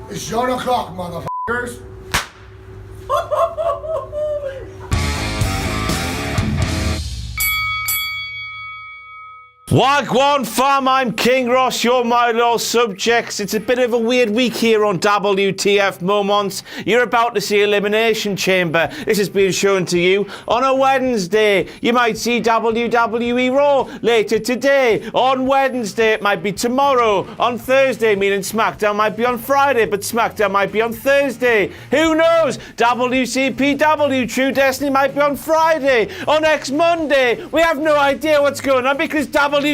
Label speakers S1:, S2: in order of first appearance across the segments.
S1: It's John o'clock, motherfuckers.
S2: Wagwan fam, I'm King Ross, you're my loyal subjects. It's a bit of a weird week here on WTF Moments. You're about to see Elimination Chamber. This is being shown to you on a Wednesday. You might see WWE Raw later today. On Wednesday, it might be tomorrow. On Thursday, meaning SmackDown might be on Friday, but SmackDown might be on Thursday. Who knows? WCPW True Destiny might be on Friday. Or next Monday. We have no idea what's going on because WCPW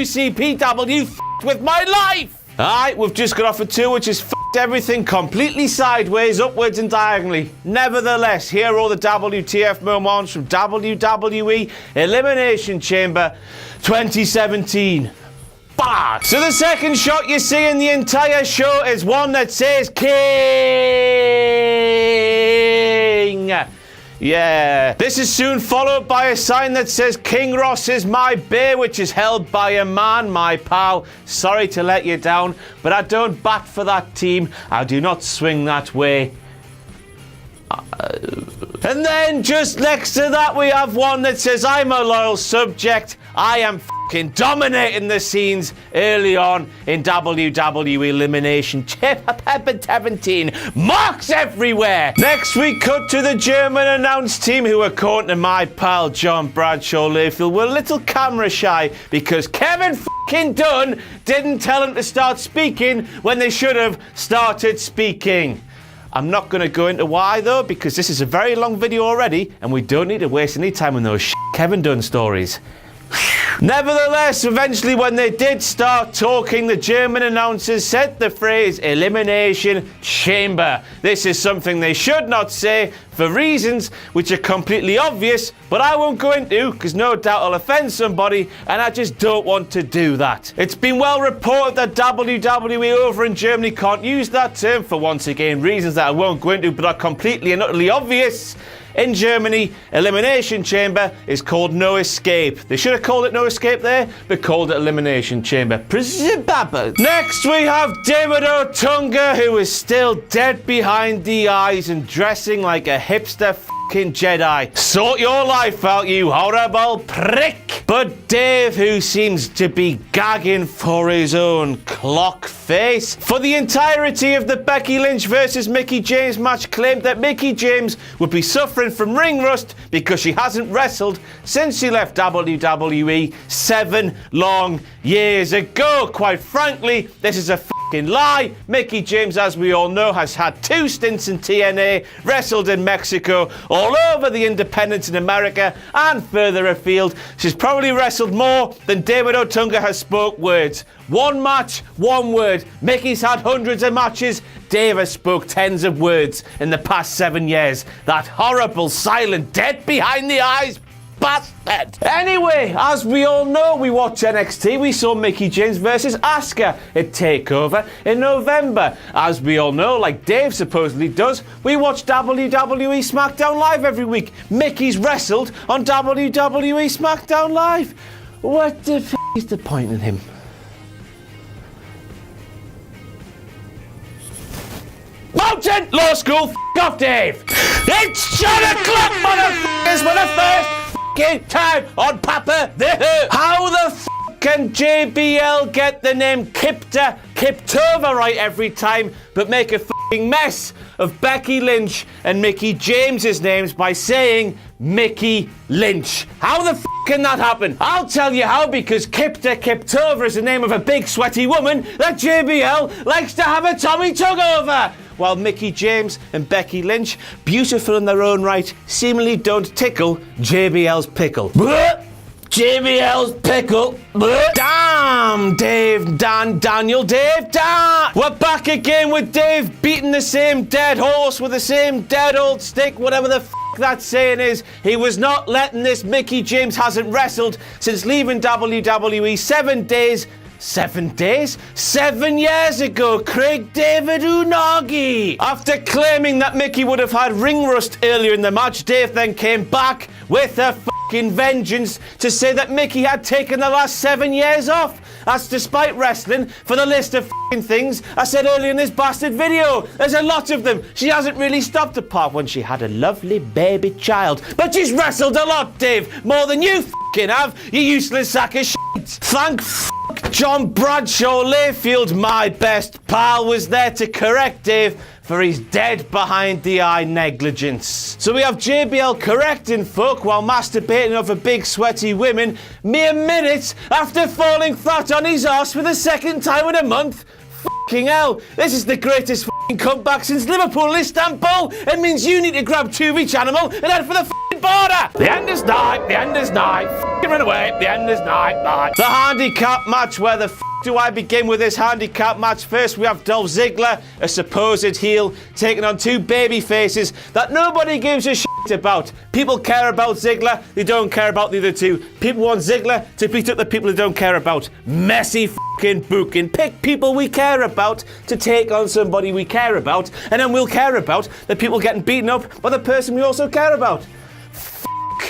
S2: f***ed with my life. Alright, we've just got off a tour which has f***ed everything completely sideways, upwards and diagonally. Nevertheless, here are all the WTF moments from WWE Elimination Chamber 2017. Fuck! So the second shot you see in the entire show is one that says King. Yeah. This is soon followed by a sign that says King Ross is my bear, which is held by a man, my pal. Sorry to let you down, but I don't bat for that team. I do not swing that way. And then just next to that we have one that says I'm a loyal subject. I am fucking dominating the scenes early on in WWE Elimination Chamber 17. Marks everywhere. Next we cut to the German announce team who, according to my pal John Bradshaw Layfield, were a little camera shy because Kevin fucking Dunn didn't tell them to start speaking when they should have started speaking. I'm not going to go into why though, because this is a very long video already and we don't need to waste any time on those Kevin Dunn stories. Nevertheless, eventually when they did start talking, the German announcers said the phrase Elimination Chamber. This is something they should not say for reasons which are completely obvious, but I won't go into because no doubt I'll offend somebody and I just don't want to do that. It's been well reported that WWE over in Germany can't use that term for, once again, reasons that I won't go into but are completely and utterly obvious. In Germany, Elimination Chamber is called No Escape. They should have called it No Escape there, but called it Elimination Chamber. Next we have David Otunga, who is still dead behind the eyes and dressing like a hipster fucking Jedi. Sort your life out, you horrible prick. But Dave, who seems to be gagging for his own clock face, for the entirety of the Becky Lynch versus Mickie James match, claimed that Mickie James would be suffering from ring rust because she hasn't wrestled since she left WWE 7 long years ago. Quite frankly, this is a fucking lie. Mickie James, as we all know, has had 2 stints in TNA, wrestled in Mexico, all over the independents in America and further afield. She's probably wrestled more than David Otunga has spoke words. 1 match, 1 word. Mickey's had hundreds of matches. Dave has spoke tens of words in the past 7 years. That horrible, silent, dead behind the eyes bastard. Anyway, as we all know, we watch NXT. We saw Mickie James versus Asuka at TakeOver in November. As we all know, like Dave supposedly does, we watch WWE SmackDown Live every week. Mickey's wrestled on WWE SmackDown Live. What the f*** is the point in him? Mountain Law School, f*** off, Dave. It's John o'clock, motherfuckers, for the first f***ing time on Papa the Who. How the f*** can JBL get the name Kiptova right every time, but make a f***ing mess of Becky Lynch and Mickie James's names by saying Mickie Lynch? How the f*** can that happen? I'll tell you how, because Kiptova is the name of a big sweaty woman that JBL likes to have a Tommy tug over. While Mickie James and Becky Lynch, beautiful in their own right, seemingly don't tickle JBL's pickle. JBL's pickle. Damn, Dave, Daniel, Dave, damn. We're back again with Dave beating the same dead horse with the same dead old stick, whatever the f*** that saying is. He was not letting this. Mickie James hasn't wrestled since leaving WWE 7 days. 7 days? 7 years ago, Craig David Unagi. After claiming that Mickie would have had ring rust earlier in the match, Dave then came back with a fucking vengeance to say that Mickie had taken the last 7 years off. That's despite wrestling for the list of things I said earlier in this bastard video. There's a lot of them. She hasn't really stopped apart when she had a lovely baby child. But she's wrestled a lot, Dave. More than you have, you useless sack of shit. Thank John Bradshaw Layfield, my best pal, was there to correct Dave for his dead behind the eye negligence. So we have JBL correcting folk while masturbating over big sweaty women mere minutes after falling flat on his arse for the second time in a month. Fucking hell, this is the greatest comeback since Liverpool Istanbul. It means you need to grab two of each animal and head for the border. The end is nigh, the end is nigh. Run away, the end is nigh. The handicap match. Where the do I begin with this handicap match? First, we have Dolph Ziggler, a supposed heel, taking on two baby faces that nobody gives a shit about. People care about Ziggler, they don't care about the other two. People want Ziggler to beat up the people they don't care about. Messy booking. Pick people we care about to take on somebody we care about, and then we'll care about the people getting beaten up by the person we also care about.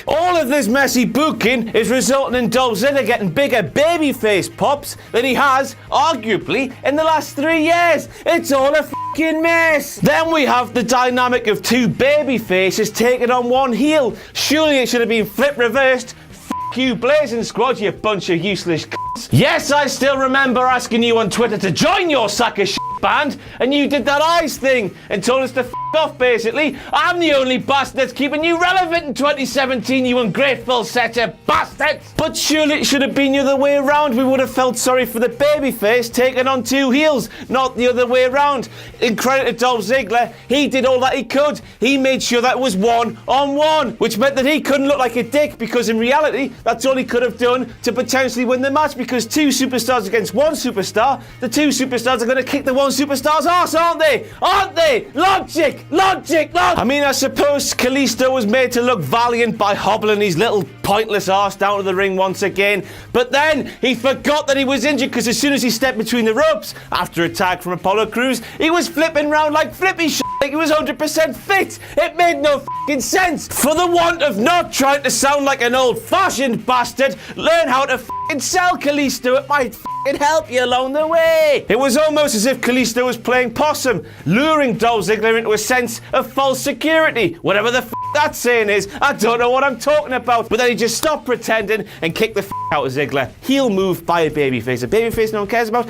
S2: All of this messy booking is resulting in Dolph Ziggler getting bigger babyface pops than he has, arguably, in the last 3 years. It's all a fucking mess. Then we have the dynamic of two baby faces taking on one heel. Surely it should have been flip reversed. Fuck you, Blazing Squad, you bunch of useless c***s. Yes, I still remember asking you on Twitter to join your sack of shit band, and you did that eyes thing and told us to f*** off, basically. I'm the only bastard that's keeping you relevant in 2017, you ungrateful set of bastards. But surely it should have been the other way around. We would have felt sorry for the babyface taking on two heels, not the other way around. In credit to Dolph Ziggler, he did all that he could. He made sure that it was 1-on-1, which meant that he couldn't look like a dick, because in reality, that's all he could have done to potentially win the match, because two superstars against one superstar, the two superstars are going to kick the one superstar's ass, aren't they? Aren't they? Logic! I mean, I suppose Kalisto was made to look valiant by hobbling his little pointless arse down to the ring once again, but then he forgot that he was injured, because as soon as he stepped between the ropes after a tag from Apollo Crews, he was flipping round like flippy shit, like he was 100% fit. It made no fucking sense. For the want of not trying to sound like an old-fashioned bastard, learn how to fucking sell Kalisto. It might fucking help you along the way. It was almost as if Kalisto was playing possum, luring Dolph Ziggler into a sense of false security. Whatever the that saying is, I don't know what I'm talking about. But then he just stopped pretending and kicked the out of Ziggler. Heel move by a babyface. A babyface no one cares about.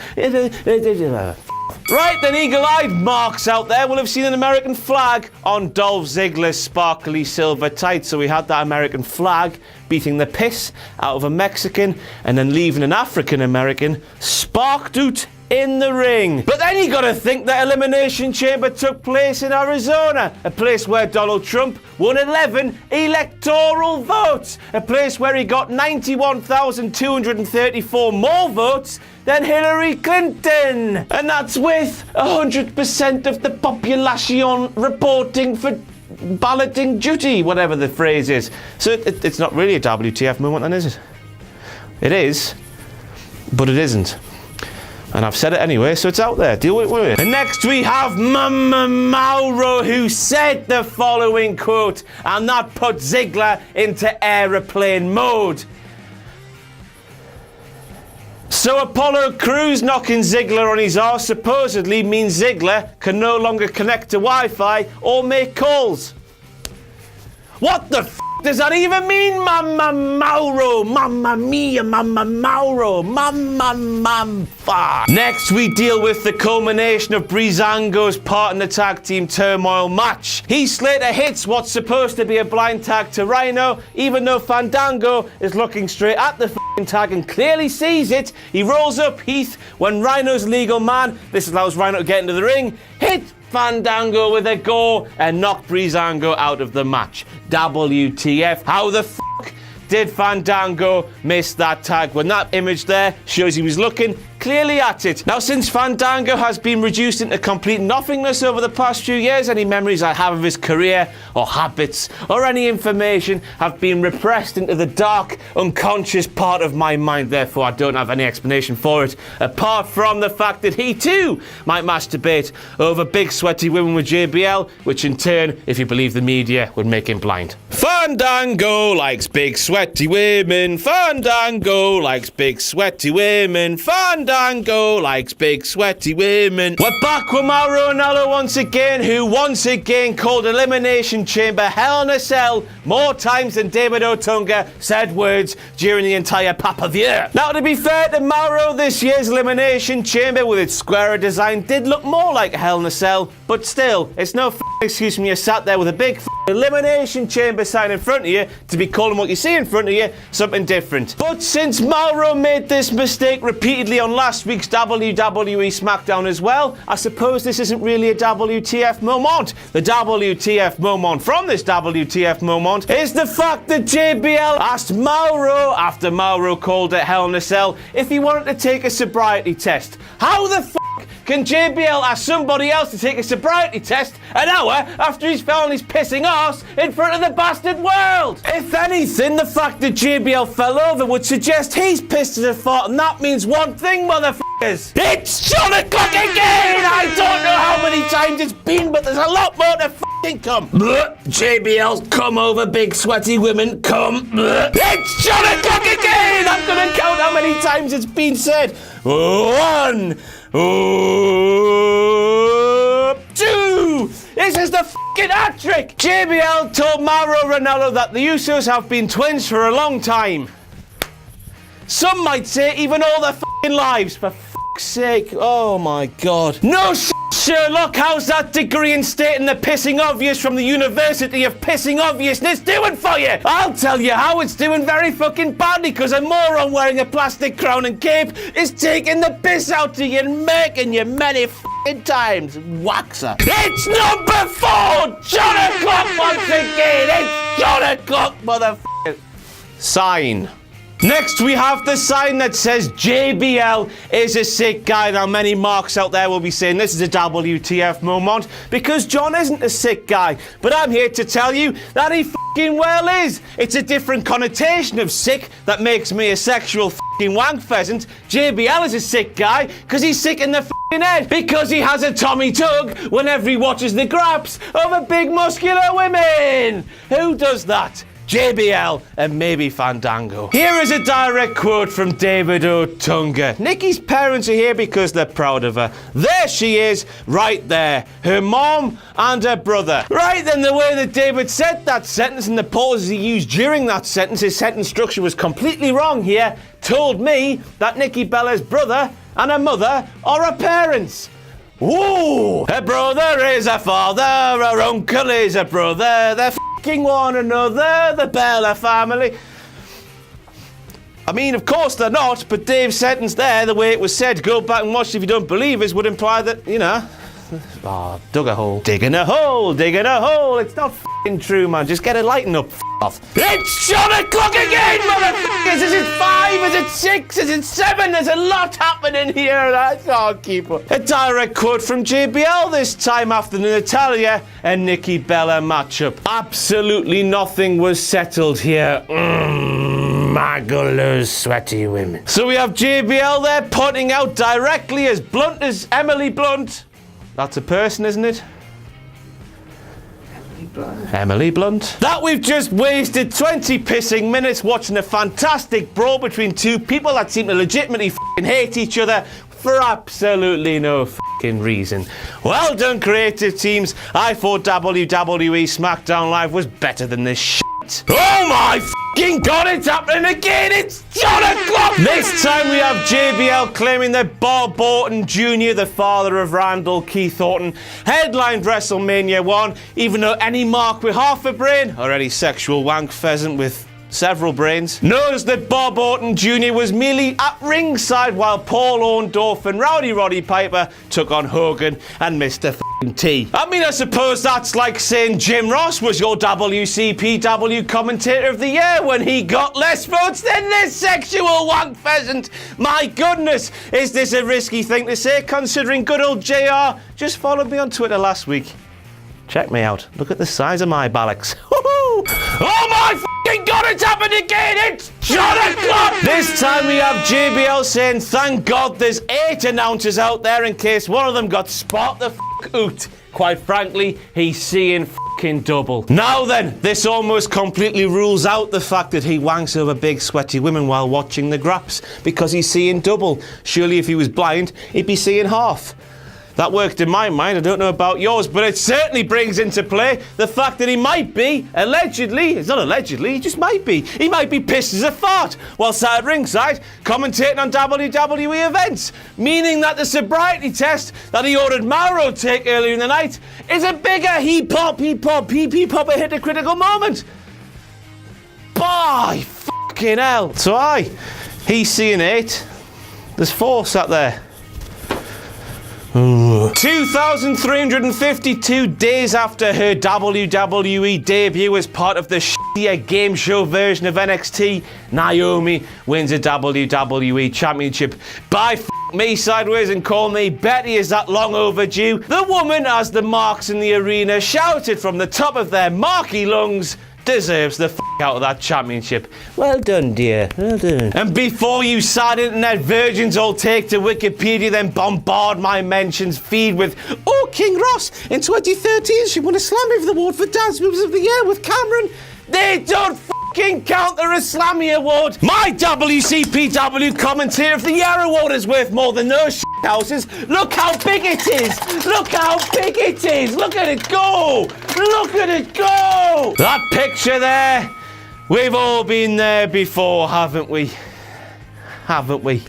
S2: Right, then eagle-eyed marks out there will have seen an American flag on Dolph Ziggler's sparkly silver tights. So we had that American flag beating the piss out of a Mexican and then leaving an African-American sparked out in the ring. But then you gotta think that Elimination Chamber took place in Arizona, a place where Donald Trump won 11 electoral votes, a place where he got 91,234 more votes than Hillary Clinton. And that's with 100% of the population reporting for balloting duty, whatever the phrase is. So it's not really a WTF moment then, is it? It is, but it isn't. And I've said it anyway, so it's out there. Deal with it. And next we have Mama Mauro, who said the following quote, and that put Ziggler into aeroplane mode. So Apollo Crews knocking Ziggler on his arse supposedly means Ziggler can no longer connect to Wi-Fi or make calls. What the f*** does that even mean, Mama Mauro? Mamma mia, Mama Mauro, Mamma. Next, we deal with the culmination of Breezango's part in the tag team turmoil match. Heath Slater hits what's supposed to be a blind tag to Rhino, even though Fandango is looking straight at the tag and clearly sees it. He rolls up Heath when Rhino's legal man, this allows Rhino to get into the ring, hit Fandango with a go and knock Breezango out of the match. WTF? How the f*** did Fandango miss that tag? When that image there shows he was looking clearly at it. Now, since Fandango has been reduced into complete nothingness over the past few years, any memories I have of his career or habits or any information have been repressed into the dark, unconscious part of my mind. Therefore, I don't have any explanation for it, apart from the fact that he too might masturbate over big sweaty women with JBL, which in turn, if you believe the media, would make him blind. Fandango likes big sweaty women. Fandango likes big sweaty women. Fandango likes big sweaty women. We're back with Mauro Ranallo once again, who once again called Elimination Chamber Hell in a Cell more times than David Otunga said words during the entire pay-per-view. Now, to be fair to Mauro, this year's Elimination Chamber with its square design did look more like Hell in a Cell, but still, it's no excuse when you sat there with a big Elimination Chamber sign in front of you to be calling what you see in front of you something different. But since Mauro made this mistake repeatedly on last week's WWE SmackDown as well, I suppose this isn't really a WTF moment. The WTF moment from this WTF moment is the fact that JBL asked Mauro, after Mauro called it Hell in a Cell, if he wanted to take a sobriety test. How the can JBL ask somebody else to take a sobriety test an hour after he's found his pissing arse in front of the bastard world? If anything, the fact that JBL fell over would suggest he's pissed as a fart, and that means one thing, motherfuckers. It's John O'Clock again! I don't know how many times it's been, but there's a lot more to fucking come. JBL's come over big sweaty women, come. It's John O'Clock again! I'm gonna count how many times it's been said. 1, 2. This is the fucking hat trick. JBL told Mauro Ranallo that the Usos have been twins for a long time. Some might say even all their fucking lives. For fuck's sake. Oh my god. No shit, Sherlock. How's that degree in stating the pissing obvious from the University of Pissing Obviousness doing for you? I'll tell you how it's doing very fucking badly, because a moron wearing a plastic crown and cape is taking the piss out of you and making you many fucking times. Waxer. It's number 4! John O'Clock once again! It's John O'Clock, motherfucker. Sign. Next, we have the sign that says JBL is a sick guy. Now, many marks out there will be saying this is a WTF moment because John isn't a sick guy. But I'm here to tell you that he fucking well is. It's a different connotation of sick that makes me a sexual fucking wank pheasant. JBL is a sick guy because he's sick in the fucking head. Because he has a Tommy Tug whenever he watches the graps of big muscular women. Who does that? JBL and maybe Fandango. Here is a direct quote from David Otunga. Nikki's parents are here because they're proud of her. There she is, right there. Her mom and her brother. Right then, the way that David said that sentence and the pauses he used during that sentence, his sentence structure was completely wrong here, told me that Nikki Bella's brother and her mother are her parents. Ooh! Her brother is her father, her uncle is her brother, they're f***ing one another, the Bella family. I mean, of course they're not, but Dave's sentence there, the way it was said, go back and watch it if you don't believe us, would imply that, you know, dug a hole. Digging a hole, digging a hole. It's not f***ing true, man. Just get a lighten up, off. It's John O'Clock again, motherfuckers! Is it 5? Is it 6? Is it 7? There's a lot happening here. I can't keep up. A direct quote from JBL this time after the Natalia and Nikki Bella matchup. Absolutely nothing was settled here. Magulous, sweaty women. So we have JBL there pointing out directly as blunt as Emily Blunt. That's a person, isn't it? Emily Blunt. That we've just wasted 20 pissing minutes watching a fantastic brawl between two people that seem to legitimately f***ing hate each other for absolutely no f***ing reason. Well done, creative teams. I thought WWE SmackDown Live was better than this shit. Oh my f***ing god, it's happening again! It's John O'Clock! This time we have JBL claiming that Bob Orton Jr., the father of Randall Keith Orton, headlined WrestleMania 1, even though any mark with half a brain, or any sexual wank pheasant with several brains, knows that Bob Orton Jr. was merely at ringside while Paul Orndorff and Rowdy Roddy Piper took on Hogan and Mr. T. I mean, I suppose that's like saying Jim Ross was your WCPW Commentator of the Year when he got less votes than this sexual wank pheasant. My goodness, is this a risky thing to say considering good old JR just followed me on Twitter last week? Check me out. Look at the size of my bollocks. Oh my fucking God, it's happened again! It's John O'Clock! This time we have JBL saying, thank God there's 8 announcers out there in case one of them got spot the out. Quite frankly, he's seeing fucking double. Now then, this almost completely rules out the fact that he wanks over big sweaty women while watching the graps, because he's seeing double. Surely if he was blind, he'd be seeing half. That worked in my mind, I don't know about yours, but it certainly brings into play the fact that he might be, allegedly, it's not allegedly, he just might be. He might be pissed as a fart while sat at ringside commentating on WWE events, meaning that the sobriety test that he ordered Mauro take earlier in the night is a bigger he-pop, he-pop, he-pop, a hit a critical moment. By fucking hell. So he's seeing 8, there's 4 sat there. 2,352 days after her WWE debut as part of the shittier game show version of NXT, Naomi wins a WWE Championship. By me sideways and call me Betty, is that long overdue? The woman, as the marks in the arena shouted from the top of their marky lungs, deserves the out of that championship. Well done, dear. Well done. And before you sad internet virgins all take to Wikipedia, then bombard my mentions feed with, oh, King Ross, in 2013 she won a Slammy of the Award for Dance Moves of the Year with Cameron. They don't fucking count the Slammy Award. My WCPW Commentator of the Year award is worth more than those houses. Look how big it is. Look how big it is. Look at it go. Look at it go. That picture there, we've all been there before, haven't we? Haven't we?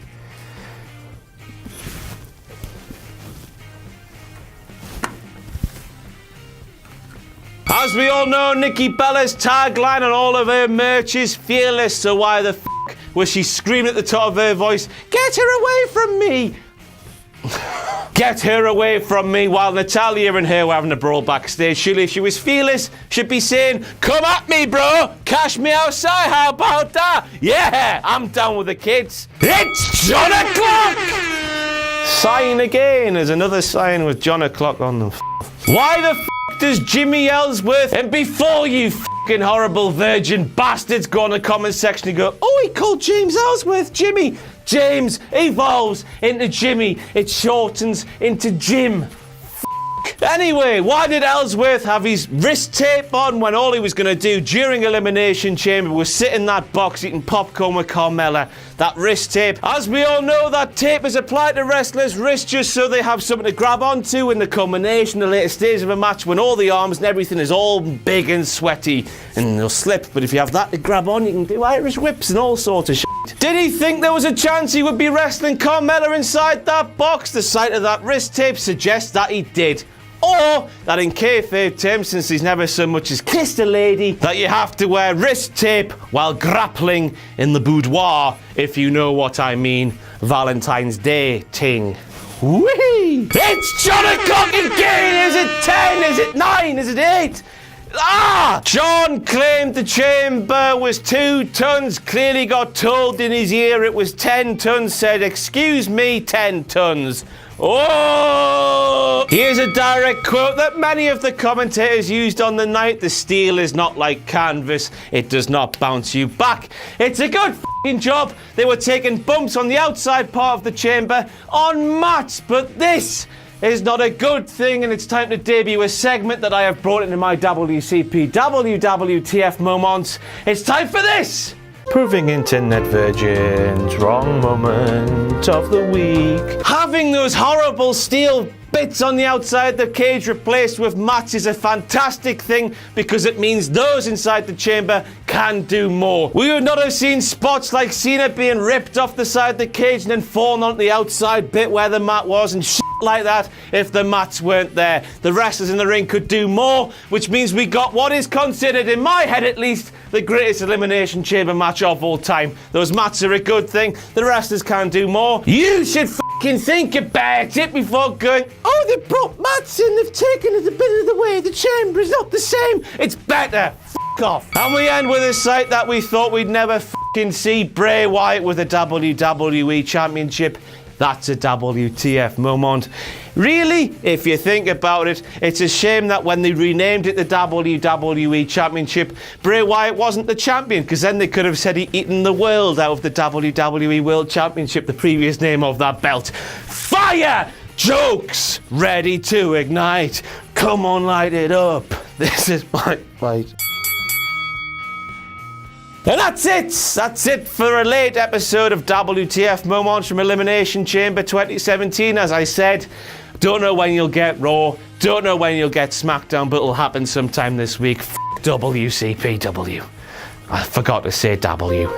S2: As we all know, Nikki Bella's tagline on all of her merch is fearless, so why the was she screaming at the top of her voice, get her away from me? Get her away from me, while Natalia and her were having a brawl backstage. Surely if she was fearless, she'd be saying, come at me, bro, cash me outside, how about that? Yeah, I'm down with the kids. It's John O'Clock! Sign again, there's another sign with John O'Clock on them. Why the does Jimmy Ellsworth, and before you fucking horrible virgin bastards go on the comment section and go, oh, he called James Ellsworth Jimmy. James evolves into Jimmy. It shortens into Jim. Anyway, why did Ellsworth have his wrist tape on when all he was going to do during Elimination Chamber was sit in that box eating popcorn with Carmella? That wrist tape. As we all know, that tape is applied to wrestlers' wrists just so they have something to grab onto in the culmination, the later stage of a match when all the arms and everything is all big and sweaty and they'll slip. But if you have that to grab on, you can do Irish whips and all sorts of shit. Did he think there was a chance he would be wrestling Carmella inside that box? The sight of that wrist tape suggests that he did. Or that in kayfabe terms, since he's never so much as kissed a lady, that you have to wear wrist tape while grappling in the boudoir, if you know what I mean. Valentine's Day ting. Whee! It's John O'Clock again! Is it 10? Is it 9? Is it 8? John claimed the chamber was 2 tons, clearly got told in his ear it was 10 tons, said, excuse me, 10 tons. Oh! Here's a direct quote that many of the commentators used on the night. The steel is not like canvas. It does not bounce you back. It's a good f***ing job. They were taking bumps on the outside part of the chamber en masse, but this is not a good thing, and it's time to debut a segment that I have brought into my WTF Moments. It's time for this! Proving internet virgins wrong moment of the week. Having those horrible steel bits on the outside the cage replaced with mats is a fantastic thing because it means those inside the chamber can do more. We would not have seen spots like Cena being ripped off the side of the cage and then falling onto the outside bit where the mat was and shit like that if the mats weren't there. The wrestlers in the ring could do more, which means we got what is considered, in my head at least, the greatest Elimination Chamber match of all time. Those mats are a good thing. The wrestlers can do more. You should fucking think about it before going, oh, they brought mats in, they've taken it a bit of the way. The chamber is not the same. It's better. F off. And we end with a sight that we thought we'd never fucking see. Bray Wyatt with a WWE Championship. That's a WTF moment. Really, if you think about it, it's a shame that when they renamed it the WWE Championship, Bray Wyatt wasn't the champion, because then they could have said he'd eaten the world out of the WWE World Championship, the previous name of that belt. Fire! Jokes ready to ignite. Come on, light it up. This is my fight. And that's it! That's it for a late episode of WTF Moments from Elimination Chamber 2017. As I said, don't know when you'll get Raw, don't know when you'll get SmackDown, but it'll happen sometime this week. WCPW. I forgot to say W.